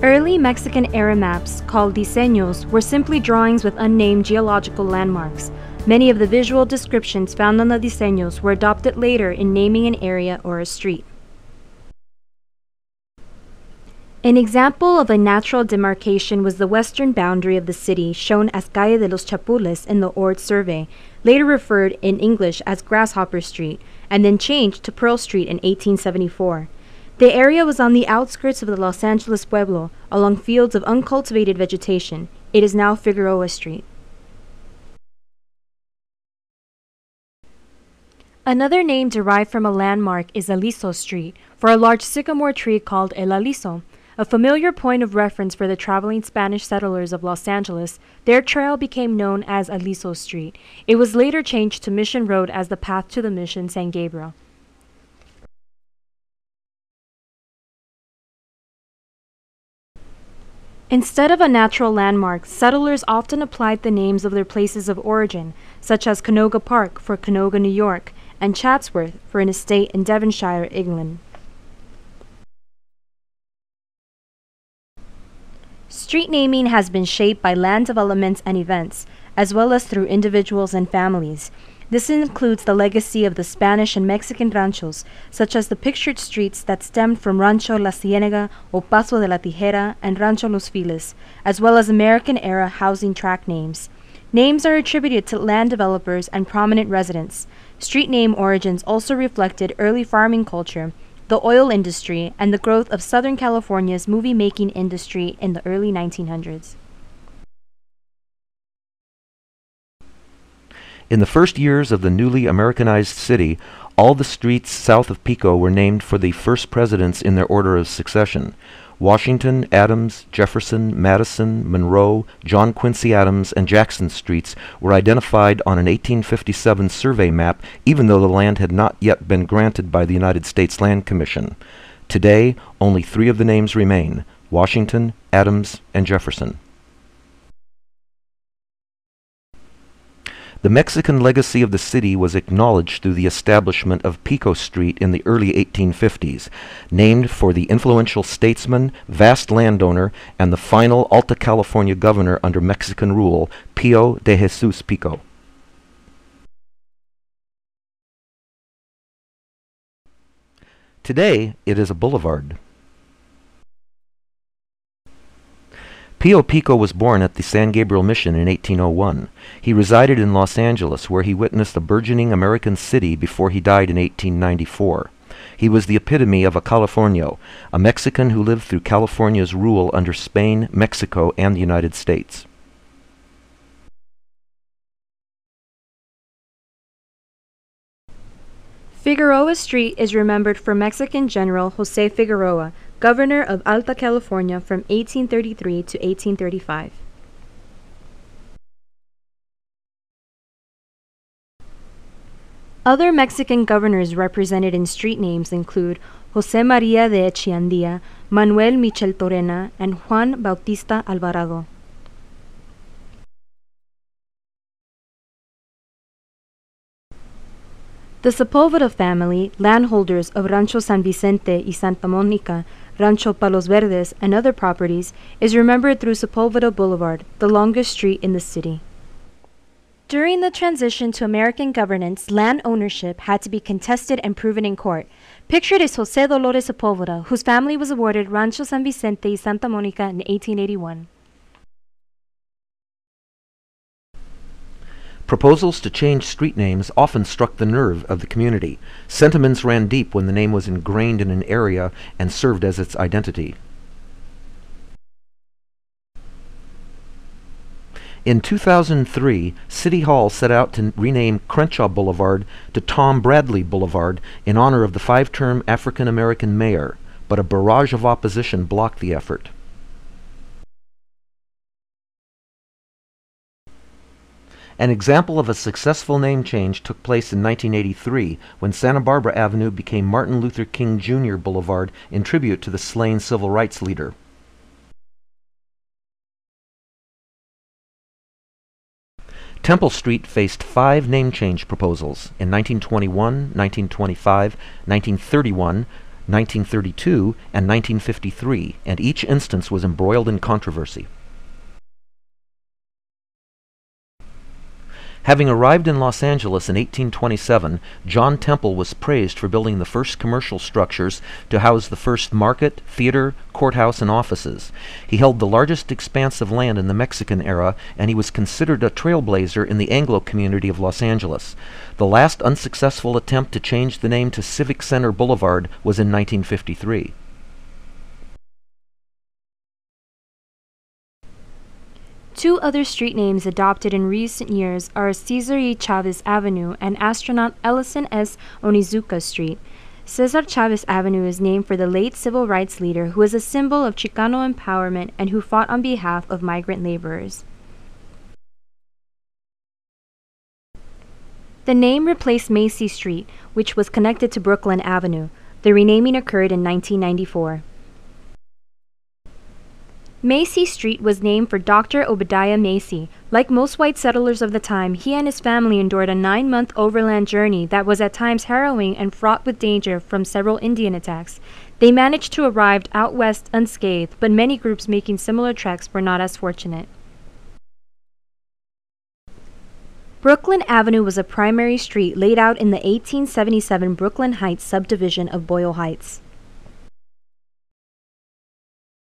Early Mexican-era maps, called diseños, were simply drawings with unnamed geological landmarks. Many of the visual descriptions found on the diseños were adopted later in naming an area or a street. An example of a natural demarcation was the western boundary of the city, shown as Calle de los Chapules in the Ord survey, later referred in English as Grasshopper Street, and then changed to Pearl Street in 1874. The area was on the outskirts of the Los Angeles Pueblo, along fields of uncultivated vegetation. It is now Figueroa Street. Another name derived from a landmark is Aliso Street, for a large sycamore tree called El Aliso. A familiar point of reference for the traveling Spanish settlers of Los Angeles, their trail became known as Aliso Street. It was later changed to Mission Road as the path to the Mission San Gabriel. Instead of a natural landmark, settlers often applied the names of their places of origin, such as Canoga Park for Canoga, New York, and Chatsworth for an estate in Devonshire, England. Street naming has been shaped by land developments and events, as well as through individuals and families. This includes the legacy of the Spanish and Mexican ranchos, such as the pictured streets that stemmed from Rancho La Ciénega o Paso de la Tijera and Rancho Los Files, as well as American-era housing tract names. Names are attributed to land developers and prominent residents. Street name origins also reflected early farming culture, the oil industry, and the growth of Southern California's movie-making industry in the early 1900s. In the first years of the newly Americanized city, all the streets south of Pico were named for the first presidents in their order of succession. Washington, Adams, Jefferson, Madison, Monroe, John Quincy Adams, and Jackson streets were identified on an 1857 survey map, even though the land had not yet been granted by the United States Land Commission. Today, only 3 of the names remain: Washington, Adams, and Jefferson. The Mexican legacy of the city was acknowledged through the establishment of Pico Street in the early 1850s, named for the influential statesman, vast landowner, and the final Alta California governor under Mexican rule, Pío de Jesús Pico. Today, it is a boulevard. Pío Pico was born at the San Gabriel Mission in 1801. He resided in Los Angeles, where he witnessed a burgeoning American city before he died in 1894. He was the epitome of a Californio, a Mexican who lived through California's rule under Spain, Mexico, and the United States. Figueroa Street is remembered for Mexican General José Figueroa, governor of Alta California from 1833 to 1835. Other Mexican governors represented in street names include José María de Echeandía, Manuel Michel Torena, and Juan Bautista Alvarado. The Sepulveda family, landholders of Rancho San Vicente y Santa Mónica, Rancho Palos Verdes, and other properties, is remembered through Sepulveda Boulevard, the longest street in the city. During the transition to American governance, land ownership had to be contested and proven in court. Pictured is José Dolores Sepulveda, whose family was awarded Rancho San Vicente y Santa Mónica in 1881. Proposals to change street names often struck the nerve of the community. Sentiments ran deep when the name was ingrained in an area and served as its identity. In 2003, City Hall set out to rename Crenshaw Boulevard to Tom Bradley Boulevard in honor of the 5-term African-American mayor, but a barrage of opposition blocked the effort. An example of a successful name change took place in 1983 when Santa Barbara Avenue became Martin Luther King Jr. Boulevard in tribute to the slain civil rights leader. Temple Street faced 5 name change proposals in 1921, 1925, 1931, 1932, and 1953, and each instance was embroiled in controversy. Having arrived in Los Angeles in 1827, John Temple was praised for building the first commercial structures to house the first market, theater, courthouse, and offices. He held the largest expanse of land in the Mexican era, and he was considered a trailblazer in the Anglo community of Los Angeles. The last unsuccessful attempt to change the name to Civic Center Boulevard was in 1953. Two other street names adopted in recent years are Cesar E. Chavez Avenue and astronaut Ellison S. Onizuka Street. Cesar Chavez Avenue is named for the late civil rights leader who is a symbol of Chicano empowerment and who fought on behalf of migrant laborers. The name replaced Macy Street, which was connected to Brooklyn Avenue. The renaming occurred in 1994. Macy Street was named for Dr. Obadiah Macy. Like most white settlers of the time, he and his family endured a 9-month overland journey that was at times harrowing and fraught with danger from several Indian attacks. They managed to arrive out west unscathed, but many groups making similar treks were not as fortunate. Brooklyn Avenue was a primary street laid out in the 1877 Brooklyn Heights subdivision of Boyle Heights.